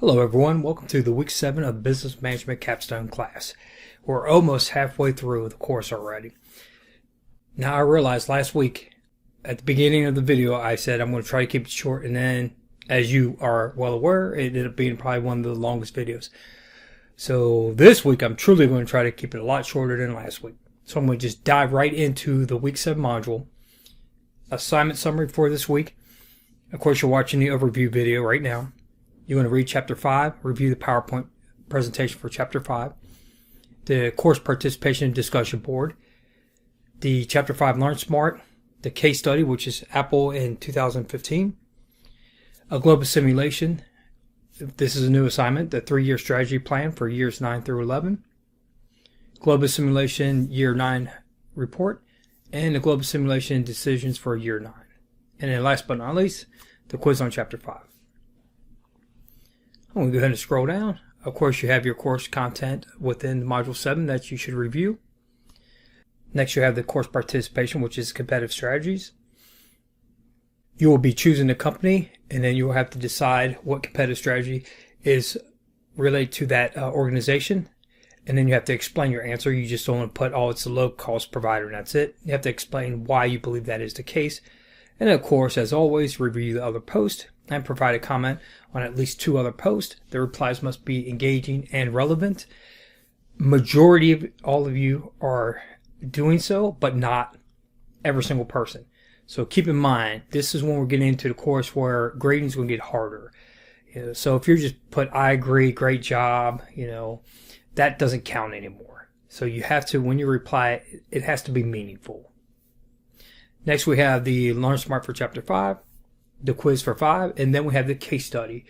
Hello everyone, welcome to the week 7 of Business Management Capstone class. We're almost halfway through the course already. Now I realized last week at the beginning of the video I said I'm going to try to keep it short, and then as you are well aware it ended up being probably one of the longest videos. So this week I'm truly going to try to keep it a lot shorter than last week. So I'm going to just dive right into the week 7 module. Assignment summary for this week. Of course you're watching the overview video right now. You're going to read Chapter 5, review the PowerPoint presentation for Chapter 5, the course participation discussion board, the Chapter 5 Learn Smart, the case study, which is Apple in 2015, a global simulation. This is a new assignment, the 3-year strategy plan for years 9 through 11, global simulation year 9 report, and the global simulation decisions for year 9. And then last but not least, the quiz on Chapter 5. I'm going to go ahead and scroll down. Of course, you have your course content within Module 7 that you should review. Next, you have the course participation, which is competitive strategies. You will be choosing a company, and then you will have to decide what competitive strategy is related to that organization. And then you have to explain your answer. You just don't want to put, oh, it's a low-cost provider, and that's it. You have to explain why you believe that is the case. And of course, as always, review the other post and provide a comment on at least 2 other posts. The replies must be engaging and relevant. Majority of all of you are doing so, but not every single person. So keep in mind, this is when we're getting into the course where grading is going to get harder. So if you're just put, I agree, great job, that doesn't count anymore. So you have to, when you reply, it has to be meaningful. Next, we have the Learn Smart for Chapter 5, the quiz for 5, and then we have the case study.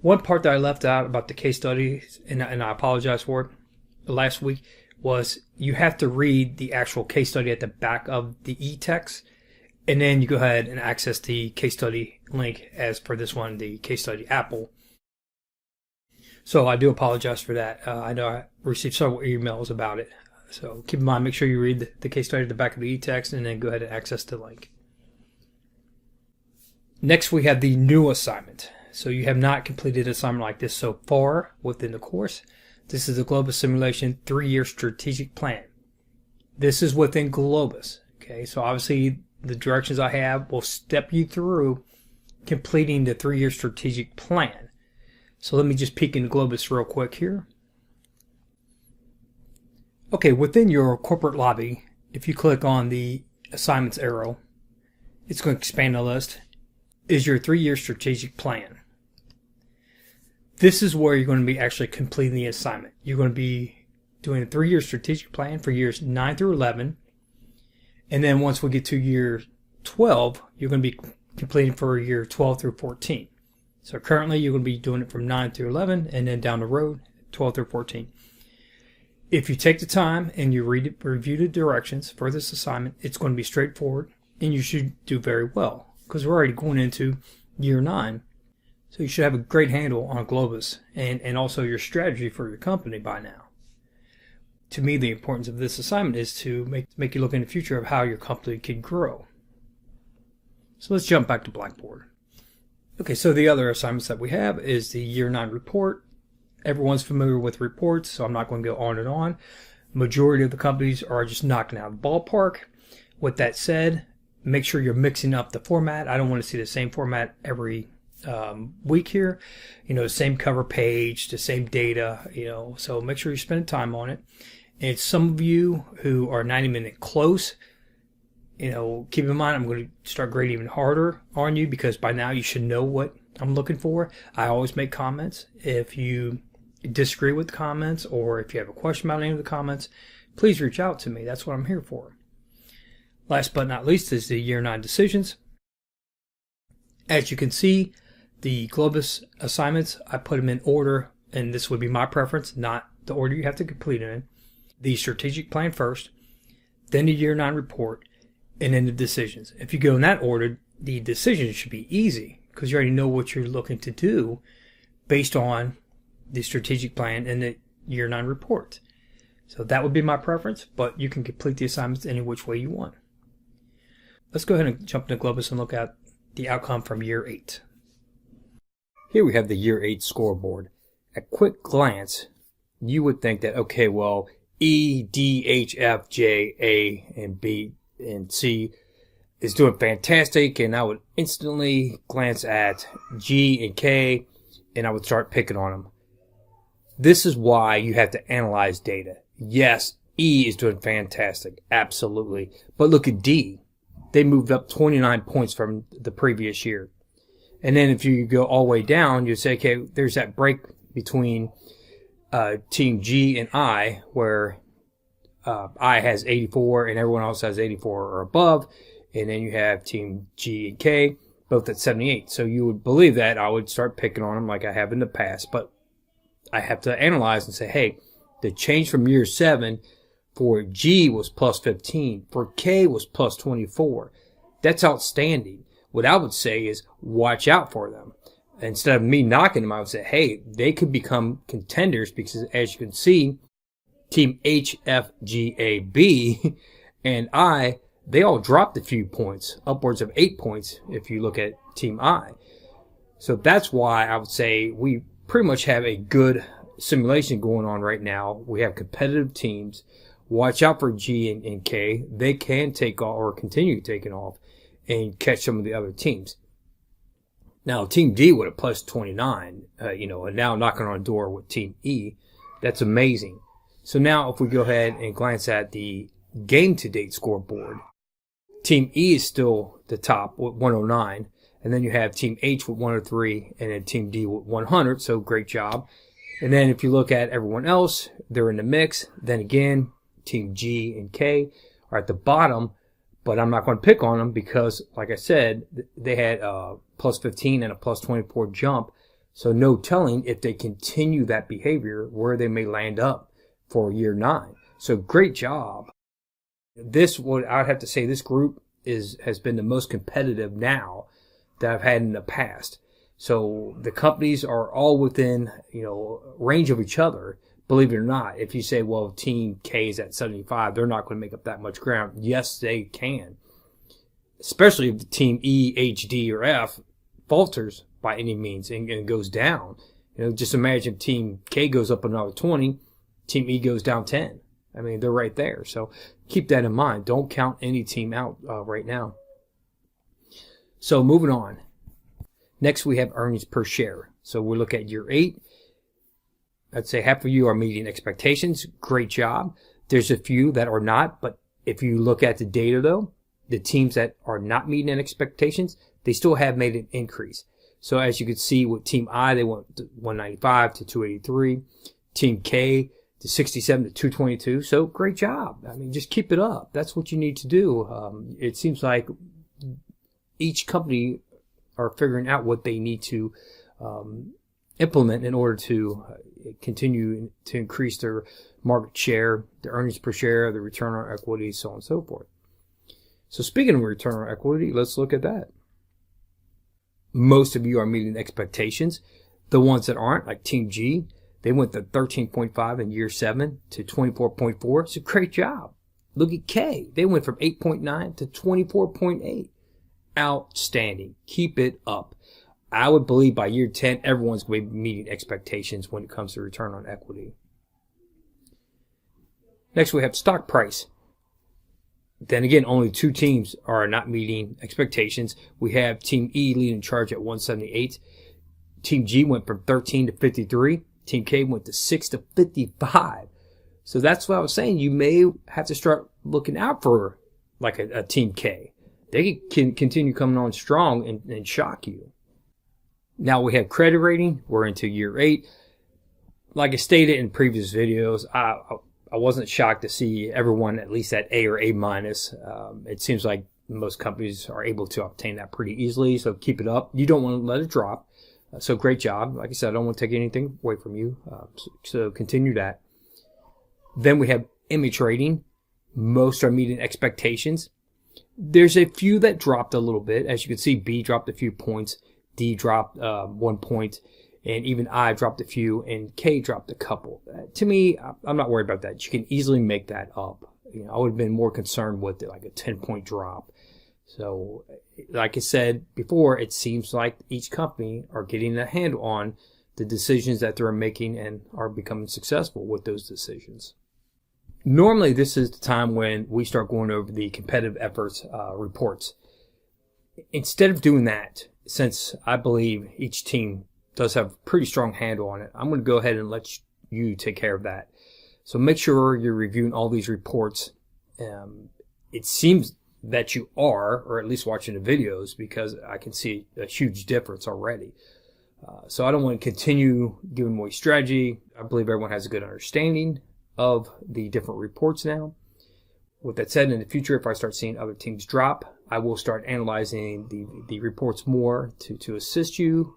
One part that I left out about the case study, and I apologize for it, last week, was you have to read the actual case study at the back of the e-text, and then you go ahead and access the case study link as per this one, the case study Apple. So I do apologize for that. I know I received several emails about it. So keep in mind, make sure you read the case study at the back of the e-text and then go ahead and access the link. Next, we have the new assignment. So you have not completed an assignment like this so far within the course. This is the Globus Simulation 3-year strategic plan. This is within Globus. Okay, so obviously the directions I have will step you through completing the 3-year strategic plan. So let me just peek into Globus real quick here. Okay, within your corporate lobby, if you click on the assignments arrow, it's going to expand the list, is your 3-year strategic plan. This is where you're going to be actually completing the assignment. You're going to be doing a 3-year strategic plan for years 9 through 11. And then once we get to year 12, you're going to be completing for year 12 through 14. So currently you're going to be doing it from 9 through 11 and then down the road, 12 through 14. If you take the time and you review the directions for this assignment, it's going to be straightforward and you should do very well because we're already going into year 9. So you should have a great handle on Globus and also your strategy for your company by now. To me, the importance of this assignment is to make you look in the future of how your company can grow. So let's jump back to Blackboard. Okay, so the other assignments that we have is the year 9 report. Everyone's familiar with reports, so I'm not going to go on and on. Majority of the companies are just knocking out of the ballpark. With that said, make sure you're mixing up the format. I don't want to see the same format every week here. Same cover page, the same data, so make sure you're spending time on it. And some of you who are 90-minute close, keep in mind I'm going to start grading even harder on you because by now you should know what I'm looking for. I always make comments. If you disagree with the comments or if you have a question about any of the comments, please reach out to me. That's what I'm here for. Last but not least is the year 9 decisions. As you can see, the Globus assignments, I put them in order, and this would be my preference, not the order you have to complete them in. The strategic plan first, then the year 9 report, and then the decisions. If you go in that order, the decisions should be easy because you already know what you're looking to do based on the strategic plan and the year 9 report. So that would be my preference, but you can complete the assignments any which way you want. Let's go ahead and jump into Globus and look at the outcome from year 8. Here we have the Year 8 scoreboard. At quick glance, you would think that, okay, well, E, D, H, F, J, A, and B, and C is doing fantastic, and I would instantly glance at G and K, and I would start picking on them. This is why you have to analyze data. Yes, E is doing fantastic, absolutely. But look at D. They moved up 29 points from the previous year. And then if you go all the way down, you say, okay, there's that break between Team G and I, where I has 84 and everyone else has 84 or above. And then you have Team G and K, both at 78. So you would believe that I would start picking on them like I have in the past. But I have to analyze and say, hey, the change from year 7 for G was plus 15. For K was plus 24. That's outstanding. What I would say is watch out for them. Instead of me knocking them, I would say, hey, they could become contenders because, as you can see, Team H, F, G, A, B, and I, they all dropped a few points, upwards of 8 points if you look at Team I. So that's why I would say we pretty much have a good simulation going on right now. We have competitive teams. Watch out for G and K. They can take off or continue taking off and catch some of the other teams. Now, Team D with a plus 29, and now knocking on a door with Team E. That's amazing. So now if we go ahead and glance at the game-to-date scoreboard, Team E is still the top with 109. And then you have Team H with 103 and then Team D with 100. So great job. And then if you look at everyone else, they're in the mix. Then again, Team G and K are at the bottom. But I'm not going to pick on them because, like I said, they had a plus 15 and a plus 24 jump. So no telling if they continue that behavior where they may land up for year 9. So great job. I'd have to say this group has been the most competitive now that I've had in the past. So the companies are all within, range of each other. Believe it or not, if you say, well, Team K is at 75, they're not going to make up that much ground. Yes, they can. Especially if the Team E, H, D, or F falters by any means and goes down. Just imagine Team K goes up another 20, Team E goes down 10. I mean, they're right there. So keep that in mind. Don't count any team out right now. So moving on. Next, we have earnings per share. So we look at year 8. I'd say half of you are meeting expectations. Great job. There's a few that are not, but if you look at the data though, the teams that are not meeting expectations, they still have made an increase. So as you can see with Team I, they went to 195 to 283. Team K to 67 to 222. So great job. I mean, just keep it up. That's what you need to do. It seems like each company are figuring out what they need to implement in order to continue to increase their market share, their earnings per share, the return on equity, so on and so forth. So speaking of return on equity, let's look at that. Most of you are meeting expectations. The ones that aren't, like Team G, they went to 13.5 in year 7 to 24.4. It's a great job. Look at K. They went from 8.9 to 24.8. Outstanding. Keep it up. I would believe by year 10, everyone's going to be meeting expectations when it comes to return on equity. Next, we have stock price. Then again, only 2 teams are not meeting expectations. We have Team E leading charge at 178. Team G went from 13 to 53. Team K went to 6 to 55. So that's what I was saying. You may have to start looking out for like a Team K. They can continue coming on strong and shock you. Now we have credit rating. We're into year 8. Like I stated in previous videos, I wasn't shocked to see everyone at least at A or A minus. It seems like most companies are able to obtain that pretty easily. So keep it up. You don't want to let it drop. So great job. Like I said, I don't want to take anything away from you. So continue that. Then we have image rating. Most are meeting expectations. There's a few that dropped a little bit. As you can see, B dropped a few points. D dropped 1 point, and even I dropped a few, and K dropped a couple. To me, I'm not worried about that. You can easily make that up. I would have been more concerned with like a 10-point drop. So, like I said before, it seems like each company are getting a handle on the decisions that they're making and are becoming successful with those decisions. Normally, this is the time when we start going over the competitive efforts reports. Instead of doing that, since I believe each team does have a pretty strong handle on it, I'm going to go ahead and let you take care of that. So make sure you're reviewing all these reports. It seems that you are, or at least watching the videos, because I can see a huge difference already. So I don't want to continue giving away strategy. I believe everyone has a good understanding of the different reports now. With that said, in the future, if I start seeing other teams drop, I will start analyzing the reports more to assist you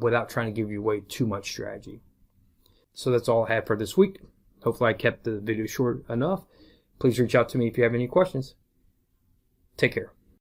without trying to give you away too much strategy. So that's all I have for this week. Hopefully I kept the video short enough. Please reach out to me if you have any questions. Take care.